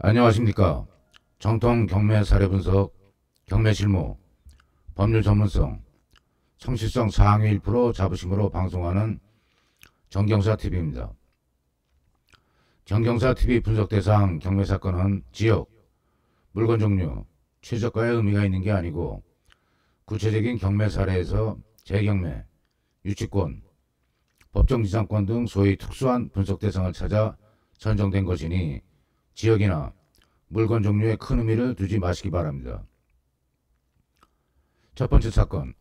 안녕하십니까. 정통 경매 사례 분석, 경매 실무, 법률 전문성, 성실성 상위 1% 자부심으로 방송하는 정경사TV입니다. 정경사TV 분석 대상 경매 사건은 지역, 물건 종류, 최저가의 의미가 있는 게 아니고 구체적인 경매 사례에서 재경매, 유치권, 법정지상권 등 소위 특수한 분석 대상을 찾아 선정된 것이니 지역이나 물건 종류에 큰 의미를 두지 마시기 바랍니다. 첫 번째 사건,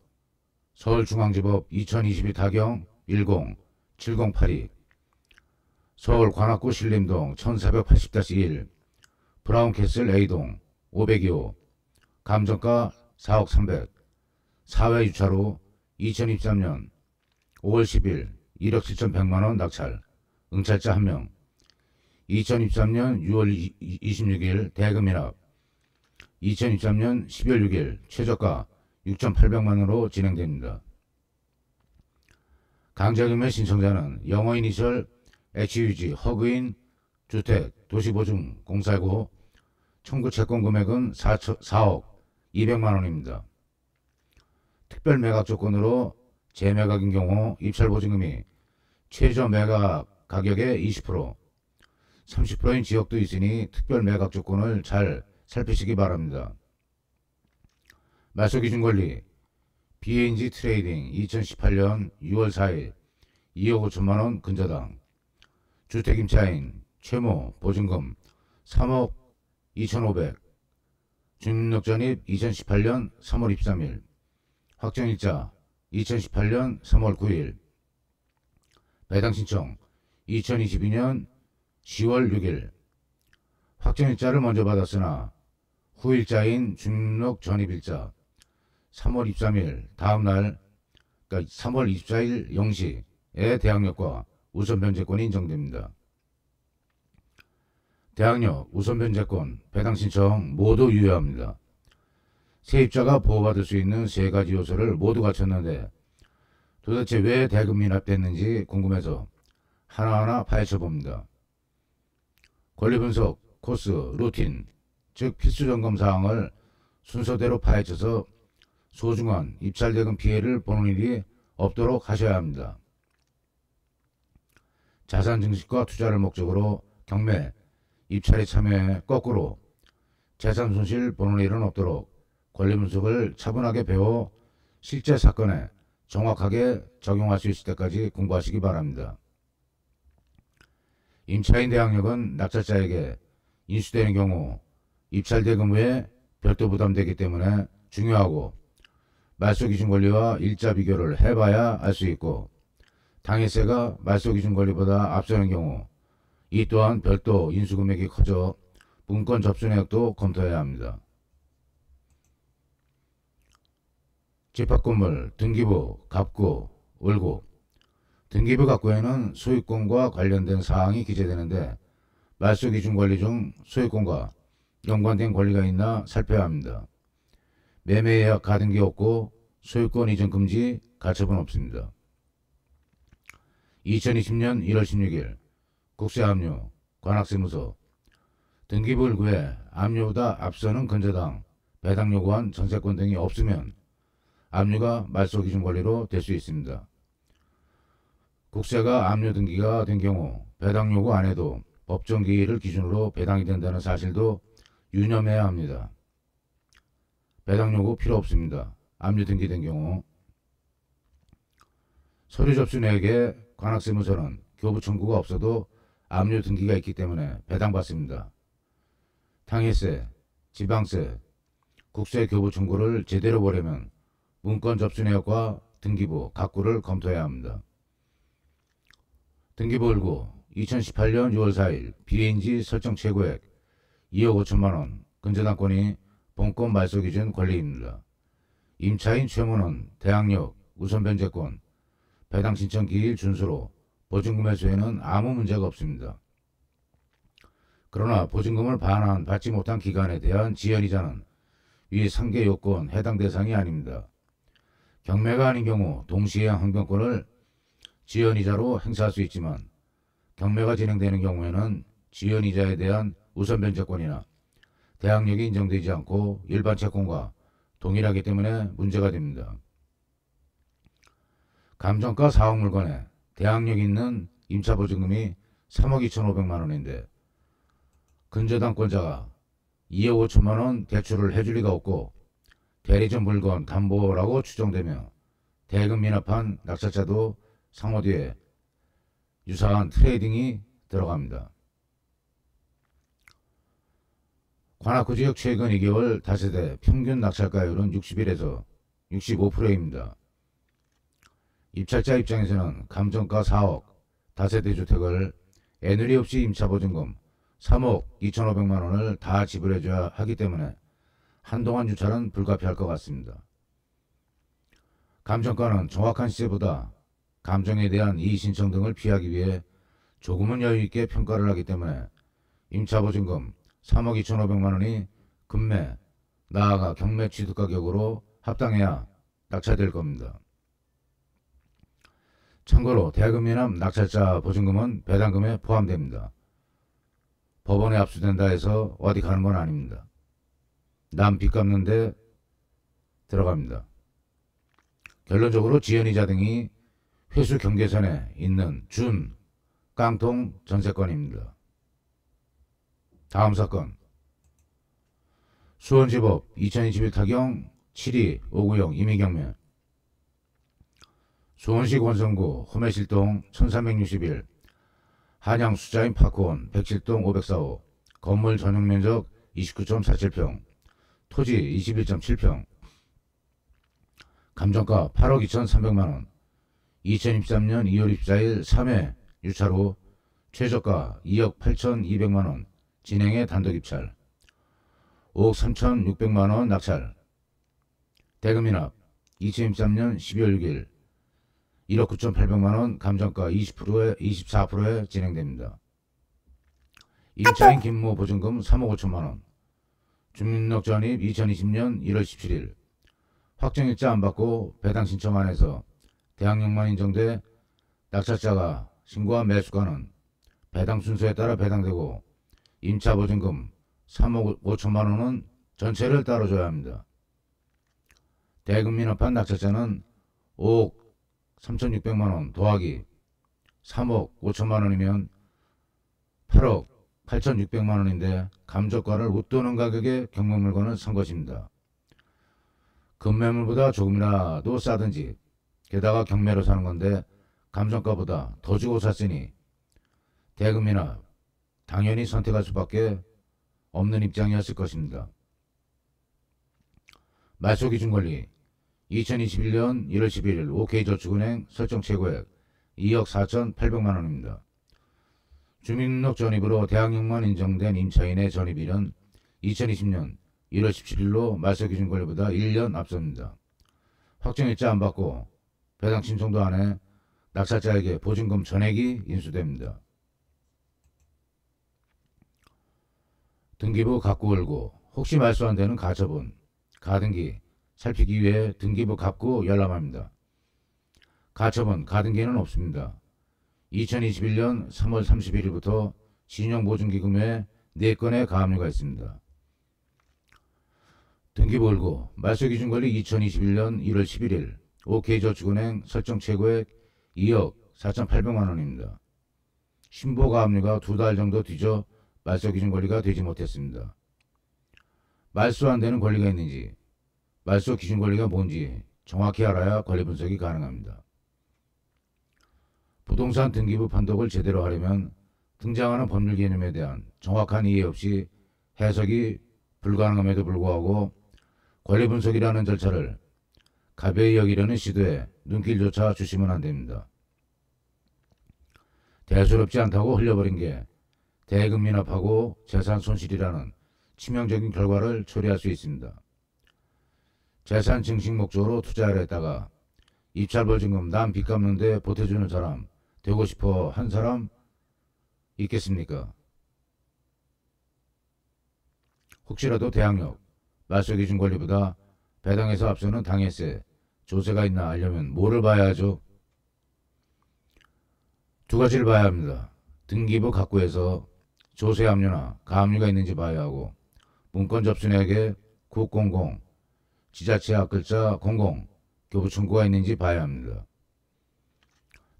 서울중앙지법 2022 타경 10-7082 서울 관악구 신림동 1480-1 브라운캐슬 A동 502호 감정가 4억 300 사회 유차로 2023년 5월 10일 1억 7,100만원 낙찰 응찰자 1명 2023년 6월 26일 대금인합 2023년 12월 6일 최저가 6,800만원으로 진행됩니다. 강제금의 신청자는 영어 이니셜 HUG 허그인 주택 도시보증 공사고 청구 채권 금액은 4억 200만원입니다. 특별 매각 조건으로 재매각인 경우 입찰 보증금이 최저 매각 가격의 20%, 30%인 지역도 있으니 특별 매각 조건을 잘 살피시기 바랍니다. 말소기준권리 BNG 트레이딩 2018년 6월 4일 2억 5천만원 근저당 주택임차인 최모 보증금 3억 2,500 주민등록 전입 2018년 3월 23일 확정일자 2018년 3월 9일 배당신청 2022년 10월 6일 확정일자를 먼저 받았으나 후일자인 주민등록 전입일자 3월 23일 다음날 그러니까 3월 24일 0시에 대항력과 우선변제권이 인정됩니다. 대항력, 우선변제권, 배당신청 모두 유효합니다. 세입자가 보호받을 수 있는 세 가지 요소를 모두 갖췄는데 도대체 왜 대금 미납됐는지 궁금해서 하나하나 파헤쳐봅니다. 권리분석, 코스, 루틴, 즉 필수점검 사항을 순서대로 파헤쳐서 소중한 입찰대금 피해를 보는 일이 없도록 하셔야 합니다. 자산 증식과 투자를 목적으로 경매, 입찰에 참여해 거꾸로 재산 손실 보는 일은 없도록 권리분석을 차분하게 배워 실제 사건에 정확하게 적용할 수 있을 때까지 공부하시기 바랍니다. 임차인 대항력은 낙찰자에게 인수되는 경우 입찰 대금 외에 별도 부담되기 때문에 중요하고 말소기준 권리와 일자 비교를 해봐야 알 수 있고 당해세가 말소기준 권리보다 앞서는 경우 이 또한 별도 인수금액이 커져 문건 접수 내역도 검토해야 합니다. 집합건물, 등기부, 갑구, 월구 등기부 갑구에는 소유권과 관련된 사항이 기재되는데 말소기준권리 중 소유권과 연관된 권리가 있나 살펴야 합니다. 매매예약 가등기 없고 소유권 이전 금지 가처분 없습니다. 2020년 1월 16일 국세압류 관악세무서 등기부 일구에 압류보다 앞서는 근저당 배당 요구한 전세권 등이 없으면 압류가 말소기준권리로 될 수 있습니다. 국세가 압류 등기가 된 경우 배당 요구 안 해도 법정기일을 기준으로 배당이 된다는 사실도 유념해야 합니다. 배당 요구 필요 없습니다. 압류 등기된 경우. 서류 접수 내역에 관악세무서는 교부 청구가 없어도 압류 등기가 있기 때문에 배당받습니다. 당해세, 지방세, 국세 교부 청구를 제대로 보려면 문건 접수 내역과 등기부, 갑구를 검토해야 합니다. 등기부 일구 2018년 6월 4일 BNG 설정 최고액 2억 5천만원 근저당권이 본권 말소기준 권리입니다. 임차인 최모는 대항력, 우선변제권, 배당신청 기일 준수로 보증금 회수에는 아무 문제가 없습니다. 그러나 보증금을 반환 받지 못한 기간에 대한 지연이자는 위 3개 요건 해당 대상이 아닙니다. 경매가 아닌 경우 동시에 항변권을 지연이자로 행사할 수 있지만 경매가 진행되는 경우에는 지연이자에 대한 우선 변제권이나 대항력이 인정되지 않고 일반 채권과 동일하기 때문에 문제가 됩니다. 감정가 4억 물건에 대항력 있는 임차보증금이 3억 2,500만원인데 근저당권자가 2억 5천만원 대출을 해줄 리가 없고 대리점 물건 담보라고 추정되며 대금 미납한 낙찰자도 상호 뒤에 유사한 트레이딩이 들어갑니다. 관악구지역 최근 2개월 다세대 평균 낙찰가율은 61에서 65%입니다. 입찰자 입장에서는 감정가 4억 다세대 주택을 애누리 없이 임차보증금 3억 2,500만원을 다 지불해줘야 하기 때문에 한동안 유찰은 불가피할 것 같습니다. 감정가는 정확한 시세보다 감정에 대한 이의신청 등을 피하기 위해 조금은 여유있게 평가를 하기 때문에 임차보증금 3억 2,500만원이 급매, 나아가 경매 취득가격으로 합당해야 낙찰될 겁니다. 참고로 대금 미납 낙찰자 보증금은 배당금에 포함됩니다. 법원에 압수된다 해서 어디 가는 건 아닙니다. 남 빚 갚는데 들어갑니다. 결론적으로 지연이자 등이 회수 경계선에 있는 준, 깡통 전세권입니다. 다음 사건 수원지법 2021 타경 72-590 임의경매 수원시 권성구 호매실동 1361 한양 수자인 파크원 107동 504호 건물 전용면적 29.47평 토지 21.7평 감정가 8억 2,300만원 2023년 2월 24일 3회 유찰 후 최저가 2억 8,200만원 진행해 단독 입찰 5억 3,600만원 낙찰 대금 미납 2023년 12월 6일 1억 9,800만원 감정가 24%에 진행됩니다. 임차인 김모 보증금 3억 5천만원 주민등록 전입 2020년 1월 17일 확정일자 안 받고 배당 신청 안 해서 대항력만 인정돼 낙찰자가 신고한 매수가는 배당 순서에 따라 배당되고 임차보증금 3억 5천만원은 전체를 따로 줘야 합니다. 대금 미납한 낙찰자는 5억 3,600만원 더하기 3억 5천만원이면 8억 8,600만원인데 감정가를 웃도는 가격에 경매물건을 산 것입니다. 급매물보다 조금이라도 싸든지 게다가 경매로 사는 건데 감정가보다 더 주고 샀으니 대금이나 당연히 선택할 수밖에 없는 입장이었을 것입니다. 말소기준권리 2021년 1월 11일 OK저축은행 설정 최고액 2억 4,800만원입니다. 주민등록 전입으로 대항력만 인정된 임차인의 전입일은 2020년 1월 17일로 말소기준권리보다 1년 앞섭니다. 확정일자 안 받고 배당 신청도 안 해 낙찰자에게 보증금 전액이 인수됩니다. 등기부 갑구 을고 혹시 말소 안 되는 가처분, 가등기 살피기 위해 등기부 갑구 열람합니다. 가처분, 가등기는 없습니다. 2021년 3월 31일부터 신용보증기금에 4건의 가압류가 있습니다. 등기부 을고 말소기준권리 2021년 1월 11일 OK저축은행 설정 최고액 2억 4,800만원입니다. 신보가압류가 2달 정도 뒤져 말소기준권리가 되지 못했습니다. 말소 안 되는 권리가 있는지 말소기준권리가 뭔지 정확히 알아야 권리 분석이 가능합니다. 부동산 등기부 판독을 제대로 하려면 등장하는 법률 개념에 대한 정확한 이해 없이 해석이 불가능함에도 불구하고 권리 분석이라는 절차를 가벼이 여기려는 시도에 눈길조차 주시면 안됩니다. 대수롭지 않다고 흘려버린 게 대금 미납하고 재산 손실이라는 치명적인 결과를 초래할 수 있습니다. 재산 증식 목적으로 투자를 했다가 입찰보증금 남 빚 갚는데 보태주는 사람 되고 싶어 한 사람 있겠습니까? 혹시라도 대항력, 말소기준권리보다 배당에서 앞서는 당해세, 조세가 있나 알려면 뭐를 봐야 하죠? 두 가지를 봐야 합니다. 등기부 갑구에서 조세 압류나 가압류가 있는지 봐야 하고, 문건 접수내역에 국공공, 지자체 앞글자 공공, 교부충고가 있는지 봐야 합니다.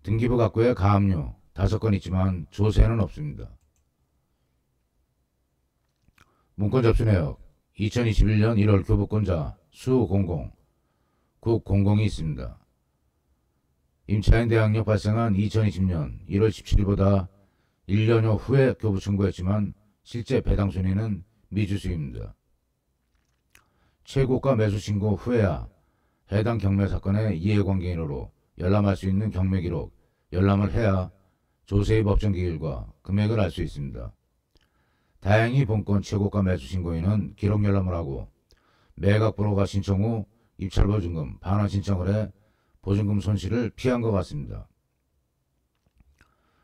등기부 각부에 가압류 5건 있지만 조세는 없습니다. 문건 접수내역 2021년 1월 교부권자 수공공, 국공공이 있습니다. 임차인 대항력 발생한 2020년 1월 17일보다 1년여 후에 교부충고했지만 실제 배당 순위는 미주수입니다. 최고가 매수 신고 후에야 해당 경매 사건의 이해관계인으로 열람할 수 있는 경매 기록, 열람을 해야 조세의 법정 기일과 금액을 알 수 있습니다. 다행히 본건 최고가 매수 신고인은 기록 열람을 하고 매각 불허가 신청 후 입찰 보증금 반환 신청을 해 보증금 손실을 피한 것 같습니다.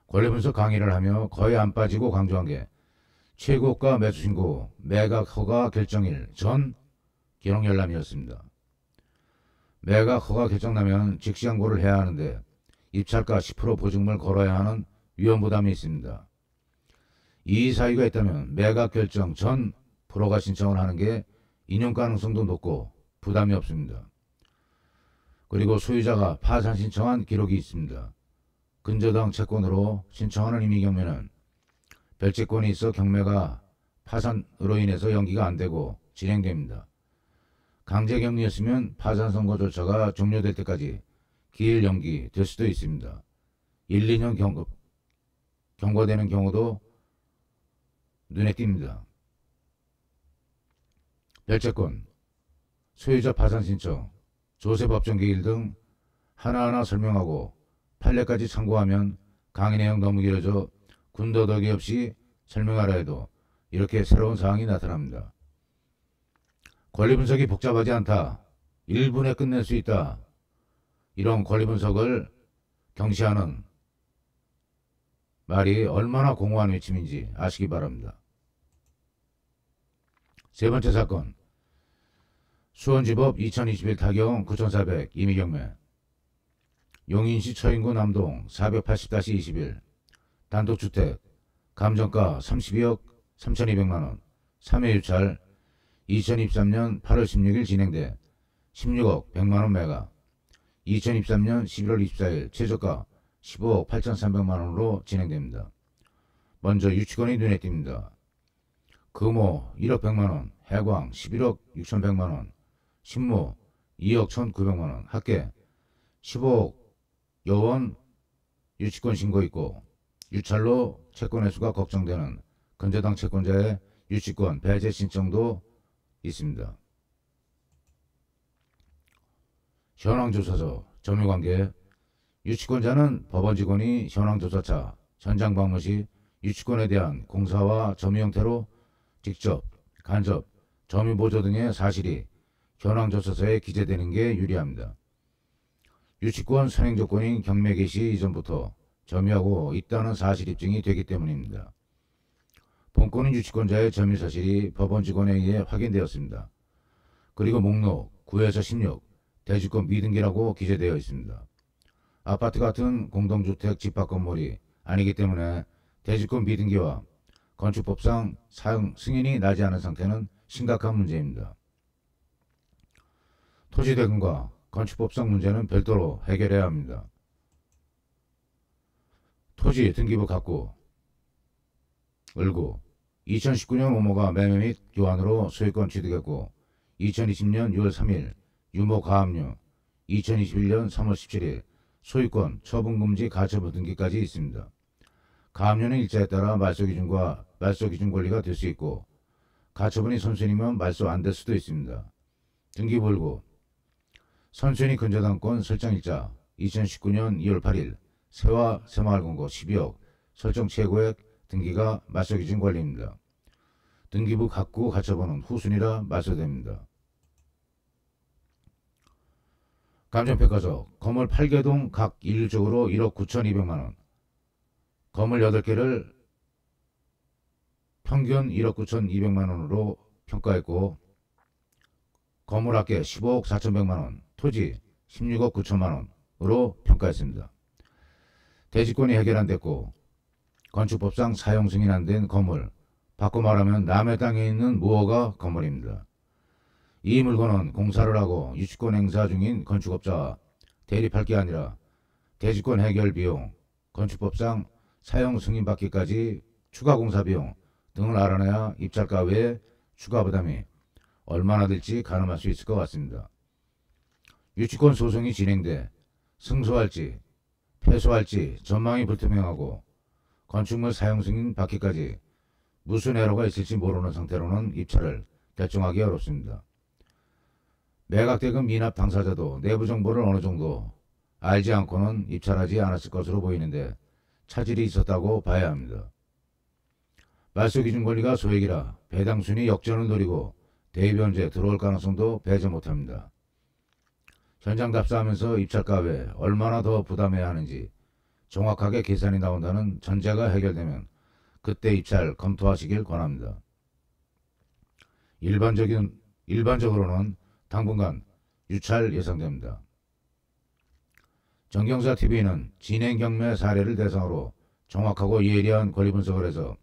권리분석 강의를 하며 거의 안 빠지고 강조한 게 최고가 매수 신고 매각 허가 결정일 전 기록 열람이었습니다. 매각 허가 결정나면 즉시 항고를 해야 하는데 입찰가 10% 보증금을 걸어야 하는 위험 부담이 있습니다. 이 사유가 있다면 매각 결정 전 불허가 신청을 하는 게 인용 가능성도 높고 부담이 없습니다. 그리고 소유자가 파산 신청한 기록이 있습니다. 근저당 채권으로 신청하는 임의경매는 별채권이 있어 경매가 파산으로 인해서 연기가 안되고 진행됩니다. 강제격리였으면 파산 선고 절차가 종료될 때까지 기일 연기될 수도 있습니다. 1, 2년 경과되는 경우도 눈에 띕니다. 별채권, 소유자 파산 신청, 조세 법정 기일 등 하나하나 설명하고 판례까지 참고하면 강의 내용 너무 길어져 군더더기 없이 설명하라 해도 이렇게 새로운 사항이 나타납니다. 권리 분석이 복잡하지 않다. 1분에 끝낼 수 있다. 이런 권리 분석을 경시하는 말이 얼마나 공허한 외침인지 아시기 바랍니다. 세 번째 사건, 수원지법 2021 타경 9400 임의경매, 용인시 처인구 남동 480-21 단독주택 감정가 32억 3200만원 3회 유찰 2023년 8월 16일 진행돼 16억 100만원 매각, 2023년 11월 24일 최저가 15억 8300만원으로 진행됩니다. 먼저 유치권이 눈에 띕니다. 금호 1억 100만원, 해광 11억 6100만원, 신무 2억 1900만원, 합계 15억 여원 유치권 신고 있고 유찰로 채권 회수가 걱정되는 근저당 채권자의 유치권 배제 신청도 있습니다. 현황조사서 점유관계, 유치권자는 법원 직원이 현황조사차 현장 방문 시 유치권에 대한 공사와 점유 형태로 직접, 간접, 점유 보조 등의 사실이 현황조사서에 기재되는 게 유리합니다. 유치권 선행 조건인 경매 개시 이전부터 점유하고 있다는 사실 입증이 되기 때문입니다. 본건은 유치권자의 점유 사실이 법원 직원에 의해 확인되었습니다. 그리고 목록 9에서 16 대주권 미등기라고 기재되어 있습니다. 아파트 같은 공동주택 집합 건물이 아니기 때문에 대주권 미등기와 건축법상 사용 승인이 나지 않은 상태는 심각한 문제입니다. 토지 대금과 건축법상 문제는 별도로 해결해야 합니다. 토지 등기부 각구 을구 2019년 오모가 매매 및 교환으로 소유권 취득했고 2020년 6월 3일 유모 가압류, 2021년 3월 17일 소유권 처분금지 가처분 등기까지 있습니다. 가압류는 일자에 따라 말소기준과 말소기준 권리가 될 수 있고 가처분이 선순위면 말소 안 될 수도 있습니다. 등기부 을구 선순위 근저당권 설정일자 2019년 2월 8일 세와 새마을금고 12억 설정 최고액 등기가 말소기준 권리입니다. 등기부 각구 가처분은 후순위라 말소됩니다. 감정평가서 건물 8개동 각 일률적으로 1억 9,200만원, 건물 8개를 평균 1억 9,200만원으로 평가했고 건물 합계 15억 4,100만원, 토지 16억 9천만원으로 평가했습니다. 대지권이 해결 안됐고 건축법상 사용 승인 안 된 건물, 바꿔 말하면 남의 땅에 있는 무허가 건물입니다. 이 물건은 공사를 하고 유치권 행사 중인 건축업자와 대립할 게 아니라 대지권 해결 비용, 건축법상 사용 승인 받기까지 추가 공사 비용 등을 알아내야 입찰가 외에 추가 부담이 얼마나 될지 가늠할 수 있을 것 같습니다. 유치권 소송이 진행돼 승소할지 패소할지 전망이 불투명하고 건축물 사용 승인 받기까지 무슨 애로가 있을지 모르는 상태로는 입찰을 결정하기 어렵습니다. 매각대금 미납 당사자도 내부 정보를 어느 정도 알지 않고는 입찰하지 않았을 것으로 보이는데 차질이 있었다고 봐야 합니다. 말소기준 권리가 소액이라 배당순위 역전을 노리고 대입변제 들어올 가능성도 배제 못합니다. 현장 답사하면서 입찰가 외에 얼마나 더 부담해야 하는지 정확하게 계산이 나온다는 전제가 해결되면 그때 입찰 검토하시길 권합니다. 일반적으로는 당분간 유찰 예상됩니다. 정경사TV는 진행 경매 사례를 대상으로 정확하고 예리한 권리 분석을 해서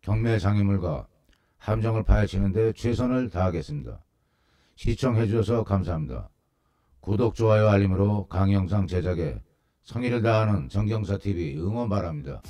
경매 장애물과 함정을 파헤치는 데 최선을 다하겠습니다. 시청해 주셔서 감사합니다. 구독, 좋아요, 알림으로 강의 영상 제작에 성의를 다하는 정경사TV 응원 바랍니다.